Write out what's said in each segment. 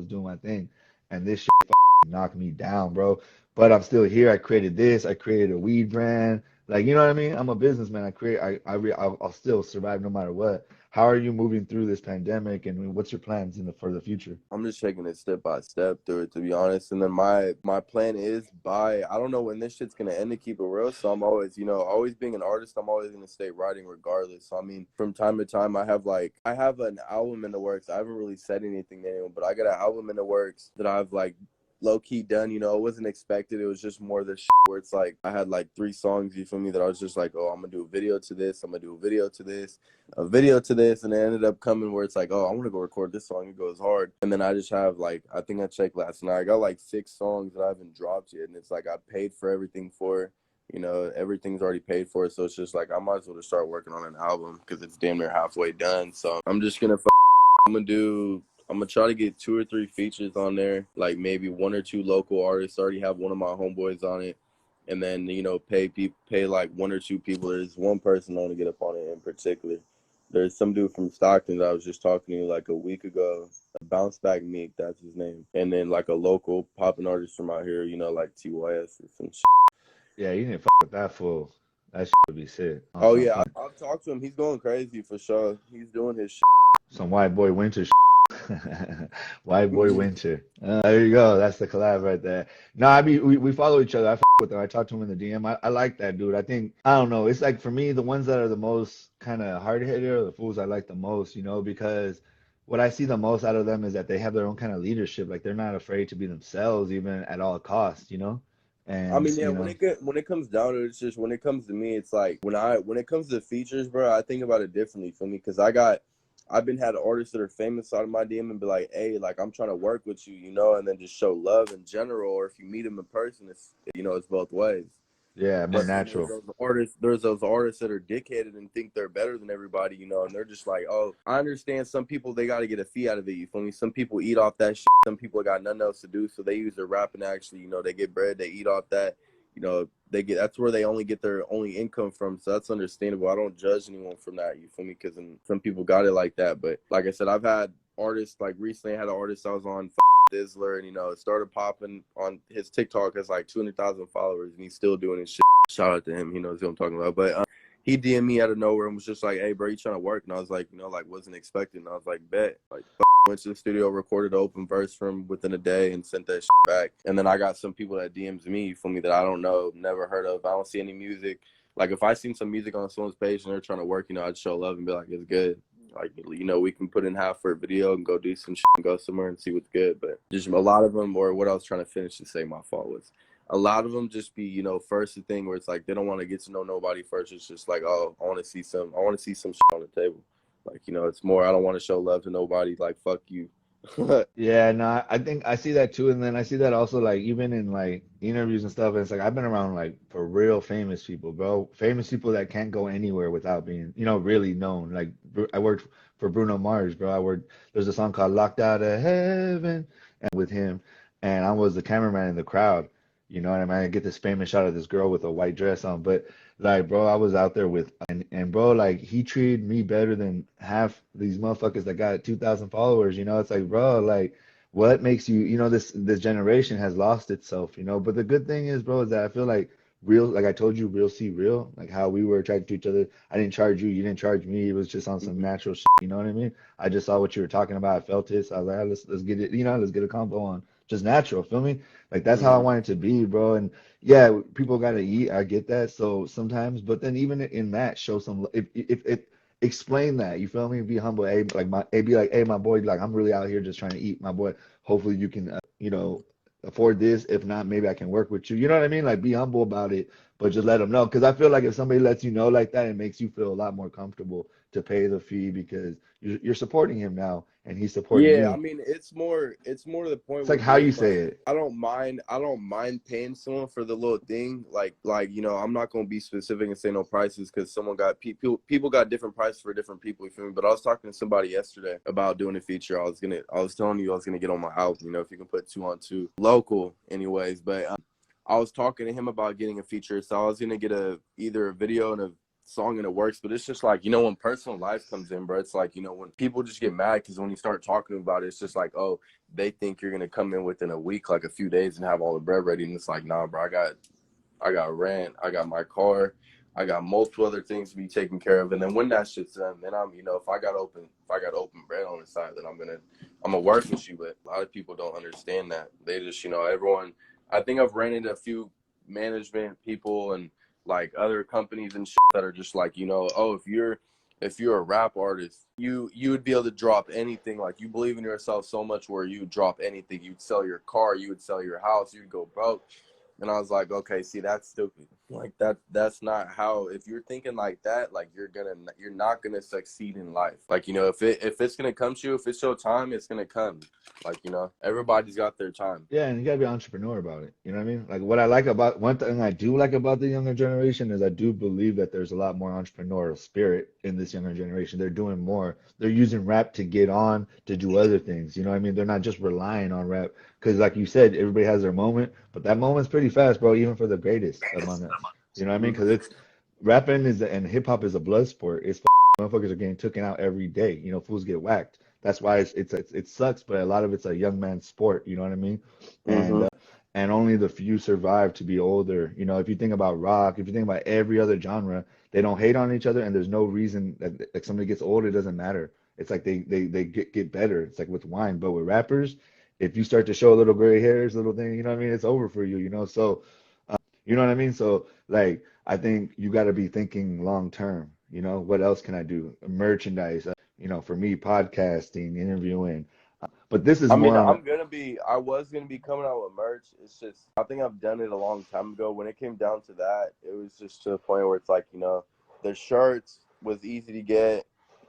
was doing my thing, and this shit knocked me down, bro. But I'm still here. I created this. I created a weed brand. Like, you know what I mean? I'm a businessman. I'll still survive no matter what. How are you moving through this pandemic, and what's your plans for the future? I'm just taking it step by step through it, to be honest. And then my plan is by, I don't know when this shit's gonna end, to keep it real. So I'm always, always being an artist, I'm always gonna stay writing regardless. So I mean, from time to time, I have an album in the works. I haven't really said anything to anyone, but I got an album in the works that I've like low key done. It wasn't expected. It was just more of the shit where it's like I had like 3 songs, you feel me, that I was just like, oh, I'm gonna do a video to this, I'm gonna do a video to this, a video to this, and it ended up coming where it's like, oh, I want to go record this song. It goes hard, and then I just have like, I think I checked last night, I got like 6 songs that I haven't dropped yet, and it's like I paid for everything for. Everything's already paid for, so it's just like I might as well just start working on an album because it's damn near halfway done. So I'm just gonna I'm gonna try to get 2 or 3 features on there, like maybe 1 or 2 local artists. I already have one of my homeboys on it, and then pay like 1 or 2 people. There's one person I want to get up on it in particular. There's some dude from Stockton that I was just talking to like a week ago. Bounce Back Meek, that's his name. And then like a local popping artist from out here, like TYS or some shit. Yeah, you didn't fuck with that fool. That shit would be sick. On Oh some yeah, I've talked to him. He's going crazy for sure. He's doing his shit. some white boy winter shit. White boy winter. There you go. That's the collab right there. No, we follow each other. I with him. I talked to him in the DM. I like that dude. I think I don't know. It's like for me, the ones that are the most kind of hard hitter are the fools I like the most. Because what I see the most out of them is that they have their own kind of leadership. Like they're not afraid to be themselves, even at all costs. I And mean, yeah, when it comes down to it, it's just when it comes to me, it's like when it comes to features, bro, I think about it differently for me because I've been had artists that are famous out of my DM and be like, hey, like I'm trying to work with you, and then just show love in general. Or if you meet them in person, it's both ways. yeah, more But then natural. there's those artists that are dickheaded and think they're better than everybody, and they're just like, oh, I understand some people, they got to get a fee out of it, you feel me? Some people eat off that shit. Some people got nothing else to do, so they use their rap and actually, they get bread, they eat off that, that's where they only get their only income from, so that's understandable. I don't judge anyone from that, you feel me? Because some people got it like that, but like I said, I've had artists, like recently I had an artist I was on, Dizzler, and it started popping on his TikTok, has like 200,000 followers, and he's still doing his shit. Shout out to him, he knows who I'm talking about. But he DM'd me out of nowhere and was just like, "Hey, bro, you trying to work?" And I was like, like wasn't expecting. And I was like, "Bet." Like, went to the studio, recorded an open verse from within a day, and sent that shit back. And then I got some people that DMs me, for me, that I don't know, never heard of. I don't see any music. Like if I seen some music on someone's page and they're trying to work, I'd show love and be like, "It's good." Like, we can put in half for a video and go do some shit and go somewhere and see what's good. But just a lot of them, or what I was trying to finish to say, my fault was, a lot of them just be, first the thing where it's like they don't want to get to know nobody first. It's just like, oh, I want to see some shit on the table. Like, it's more, I don't want to show love to nobody. Like, fuck you. Yeah, no, I think I see that too, and then I see that also like even in like interviews and stuff. And it's like I've been around like for real famous people, bro. Famous people that can't go anywhere without being, really known. Like I worked for Bruno Mars, bro. There's a song called "Locked Out of Heaven" and with him, and I was the cameraman in the crowd. You know what I mean? I get this famous shot of this girl with a white dress on, but like, bro, I was out there with, and bro, like, he treated me better than half these motherfuckers that got 2,000 followers. It's like, bro, like, what makes you, this generation has lost itself. But the good thing is, bro, is that I feel like real, like I told you, real see real, like how we were attracted to each other. I didn't charge you, you didn't charge me. It was just on some natural shit. You know what I mean? I just saw what you were talking about. I felt it. So I was like, ah, let's get it, let's get a combo on. Just natural, feel me? Like that's how I Mm-hmm. want it to be, bro. And yeah, people gotta eat. I get that. So sometimes, but then even in that, show some. If explain that, you feel me? Be humble. Hey, like be like, hey, my boy, like I'm really out here just trying to eat, my boy. Hopefully you can, afford this. If not, maybe I can work with you. You know what I mean? Like be humble about it, but just let them know. Because I feel like if somebody lets you know like that, it makes you feel a lot more comfortable to pay the fee because you're supporting him now and he's supporting Yeah, I you. mean, it's more to the point It's like with how me, you it's say like it. I don't mind paying someone for the little thing. Like I'm not gonna be specific and say no prices because someone got people got different prices for different people. You feel me? But I was talking to somebody yesterday about doing a feature. I was telling you I was gonna get on my album. If you can put 2 on 2 local, anyways. But I was talking to him about getting a feature, so I was gonna get either a video and song and it works, but it's just like, you know, when personal life comes in, bro, it's like, you know, when people just get mad because when you start talking about it, it's just like, oh, they think you're gonna come in within a week, like a few days, and have all the bread ready, and it's like, nah, bro, I got rent, I got my car, I got multiple other things to be taken care of, and then when that shit's done, then I'm, you know, if I got open bread on the side, then I'm gonna work with you. But a lot of people don't understand that. They just, you know, everyone. I think I've ran into a few management people and like other companies and shit that are just like, you know, oh, if you're a rap artist, you would be able to drop anything. Like, you believe in yourself so much where you would drop anything. You'd sell your car, you would sell your house, you'd go broke. And I was like, okay, see, that's stupid. Like, that's not how. If you're thinking like that, like, you're not gonna succeed in life. Like, you know, if it's gonna come to you, if it's your time, it's gonna come. Like, you know, everybody's got their time. Yeah, and you gotta be an entrepreneur about it. You know what I mean? Like what I like about one thing I do like about the younger generation is I do believe that there's a lot more entrepreneurial spirit in this younger generation. They're doing more. They're using rap to get on to do other things. You know what I mean? They're not just relying on rap because, like you said, everybody has their moment, but that moment's pretty fast, bro. Even for the greatest among us. You know what I mean? Because it's rapping and hip hop is a blood sport. It's motherfuckers are getting taken out every day. You know, fools get whacked. That's why it sucks, but a lot of it's a young man's sport. You know what I mean? And Mm-hmm. and only the few survive to be older. You know, if you think about rock, if you think about every other genre, they don't hate on each other, and there's no reason that like somebody gets old, it doesn't matter. It's like they get better. It's like with wine, but with rappers, if you start to show a little gray hairs, little thing, you know what I mean? It's over for you. You know, so you know what I mean? So like I think you got to be thinking long term. You know, what else can I do? Merchandise. You know, for me, podcasting, interviewing. But this is I mean, more on. I was gonna be coming out with merch. It's just, I think I've done it a long time ago. When it came down to that, it was just to the point where it's like, you know, the shirts was easy to get,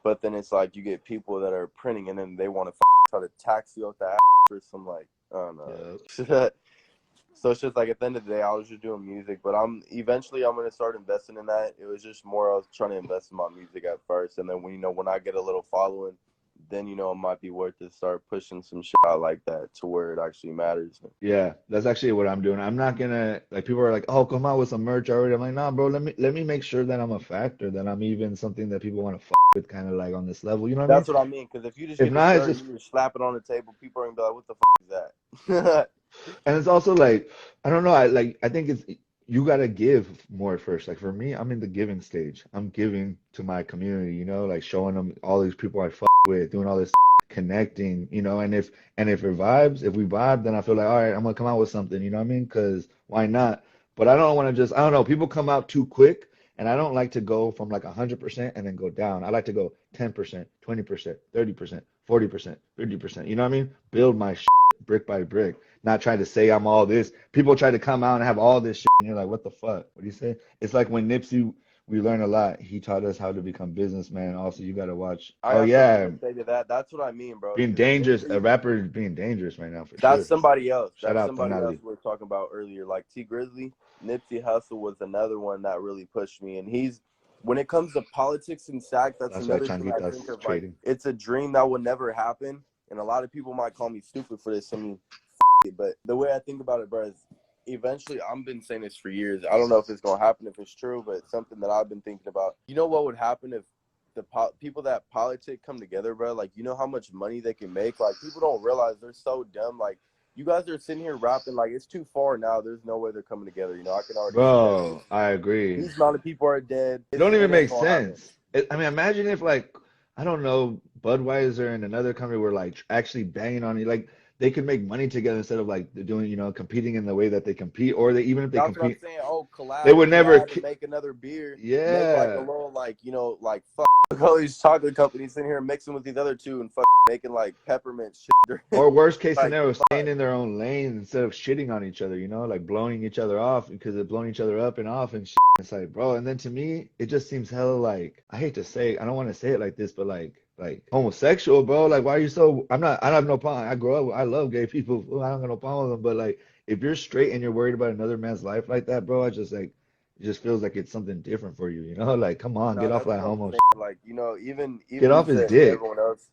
but then it's like you get people that are printing and then they want to try to tax you off the ass for some, like, I don't Yeah. know. So it's just like, at the end of the day, I was just doing music, but I'm gonna start investing in that. It was just more I was trying to invest in my music at first, and then when, you know, when I get a little following, then, you know, it might be worth it to start pushing some shit out like that to where it actually matters. Yeah, that's actually what I'm doing. I'm not gonna like people are like, oh, come out with some merch already. I'm like, nah, bro, let me make sure that I'm a factor, that I'm even something that people want to fuck with, kind of like on this level. You know what I mean? That's what I mean. Because if you just If get the not, it's shirt just and you just slap it on the table, people are gonna be like, "What the fuck is that?" and it's also like I don't know. I think it's you gotta give more first. Like for me, I'm in the giving stage. I'm giving to my community. You know, like showing them all these people I fuck with, doing all this connecting. You know, and if it vibes, if we vibe, then I feel like all right, I'm gonna come out with something. You know what I mean? Because why not? But I don't want to just I don't know. People come out too quick. And I don't like to go from like 100% and then go down. I like to go 10%, 20%, 30%, 40%, 50%. You know what I mean? Build my shit brick by brick. Not try to say I'm all this. People try to come out and have all this shit, and you're like, what the fuck? What do you say? It's like when Nipsey, we learned a lot. He taught us how to become businessmen. Also, you gotta watch. I Oh got something yeah, to say to that. That's what I mean, bro. being Because dangerous. A Nipsey, rapper is being dangerous right now for that's sure. somebody else. Shout That's out somebody else Tonali. we were talking about earlier. Like T Grizzly, Nipsey Hussle was another one that really pushed me. And he's, when it comes to politics and sack, that's That's why another thing I think Changuitas of. Like, trading. it's a dream that will never happen. And a lot of people might call me stupid for this. I mean, but the way I think about it, bro, is eventually, I've been saying this for years. I don't know if it's gonna happen, if it's true, but it's something that I've been thinking about. You know what would happen if the people that politic come together, bro? Like, you know how much money they can make? Like, people don't realize they're so dumb. Like, you guys are sitting here rapping like it's too far now. There's no way they're coming together. You know, I can already see that. Bro, I agree. These amount of people are dead. It don't It even ain't make gonna happen. sense. I mean, imagine if like I don't know, Budweiser and another company were like actually banging on you, like they could make money together instead of like they're doing, competing in the way that they compete, or they even if they That's what I'm compete, saying. Oh, they collab, would never. collab, and make another beer. Make like a Yeah. little, like, you know, like fuck all these chocolate companies in here mixing with these other two and fuck making like peppermint shit. Or worst case Like, scenario, staying in their own lane instead of shitting on each other, like blowing each other off because they're blowing each other up and off and shit. It's like, bro, and then to me, it just seems hella like I hate to say, I don't want to say it like this, but like homosexual, bro. Like, why are you so? I have no problem. I grew up, I love gay people. I don't got no problem with them. But like, if you're straight and you're worried about another man's life like that, bro, I just like, it just feels like it's something different for you, Like, come on, no, get off that's that what I'm homo. saying. Like, you know, even Get you off his said dick. everyone else.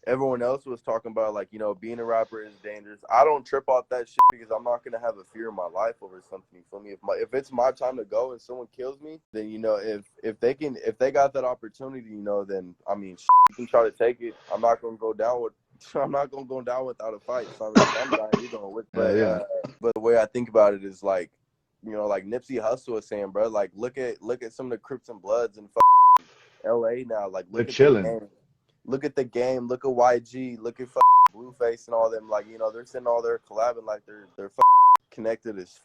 everyone else was talking about, like, you know, being a rapper is dangerous. I don't trip off that shit because I'm not gonna have a fear in my life over something. You feel me? If it's my time to go and someone kills me, then, you know, if they got that opportunity, you know, then I mean, you can try to take it. I'm not gonna go down without a fight. So if I'm dying, you're going with. Yeah. But the way I think about it is like, you know, like Nipsey Hussle was saying, bro, like look at some of the Crips and Bloods in LA now. Like They're look at the chilling. game. Look at the game. Look at YG. Look at Blueface and all them. Like, you know, they're sitting all there collabing like they're connected as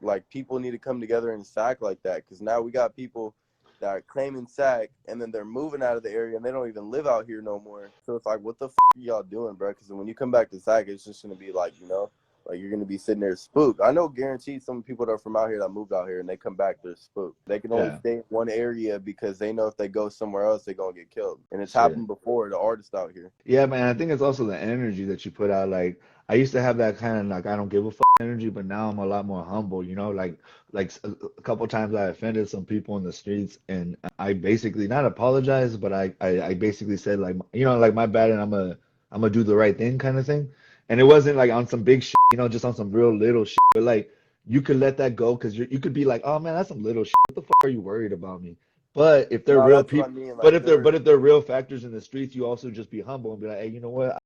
like people need to come together and sack like that, because now we got people that are claiming sack and then they're moving out of the area and they don't even live out here no more. So it's like, what the are y'all doing, bro? Because when you come back to sack, it's just gonna be like, you know, like you're gonna be sitting there spooked. I know, guaranteed, some people that are from out here that moved out here and they come back, they're spooked. They can only stay in one area because they know if they go somewhere else, they're gonna get killed. And it's happened before. The artists out here. Yeah, man. I think it's also the energy that you put out. Like I used to have that kind of like I don't give a energy, but now I'm a lot more humble. You know, like a couple times I offended some people in the streets, and I basically not apologized, but I basically said like you know like my bad, and I'm gonna do the right thing kind of thing. And it wasn't like on some big shit, you know, just on some real little shit. But like you could let that go because you could be like, oh man, that's some little shit. What the fuck are you worried about me? But if they're No, real that's what I people, mean. but Like if they're real factors in the streets, you also just be humble and be like, hey, you know what?